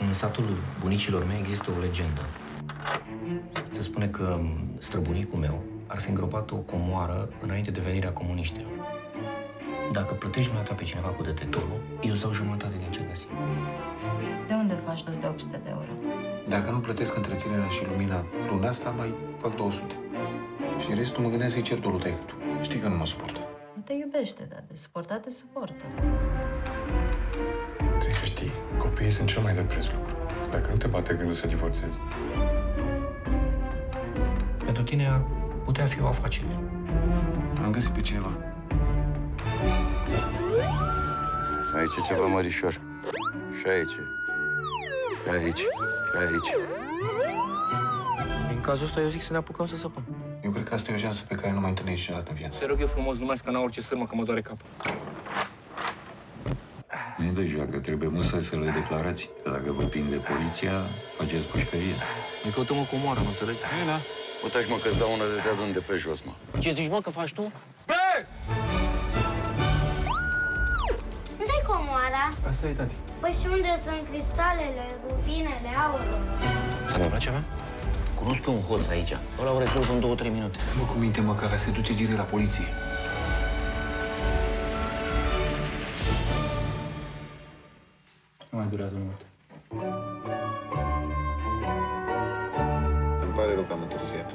În satul bunicilor mei există o legendă. Se spune că străbunicul meu ar fi îngropat o comoară înainte de venirea comuniștilor. Dacă plătești dumneata pe cineva cu detectorul, eu îți dau jumătate din ce găsim. De unde faci tu de 800 de euro? Dacă nu plătesc întreținerea și lumina luna asta, mai fac 200. Și restul mă gândeam să-i cer dolul tăică-tu. Știi că nu mă suportă. Nu te iubește, dar de suportat te suportă. Trebuie să știi, copiii sunt cel mai de preț lucru. Dacă nu te bate gândul să divorțezi. Pentru tine ar putea fi o afacere. Am găsit pe cineva. Aici e ceva mărișor. Și aici. Și aici. Și aici. În cazul ăsta eu zic să ne apucăm să săpăm. Eu cred că asta e o șansă pe care nu mai întâlnești niciodată în viață. Te rog eu frumos, nu mai scana orice sârmă, că mă doare capul. Nu e de joacă, trebuie musai să le declarați. Că dacă vă prinde poliția, faceți pușcărie. Ne căutăm o comoară, mă înțelegi? Da. Puteți, mă, că-ți dau una de deadun de pe jos, mă. Ce zici, mă, că faci tu? Unde-i comoara? Asta e, tati. Păi și unde sunt cristalele, rubinele, aurul? S-a întâmplat ceva? Cunosc eu un hoț aici. Ăla o rezolv în 2-3 minute. Mă, cu minte, măcar se duce direct la poliție. Nu mai durează mult. Îmi pare rău că am întârziat.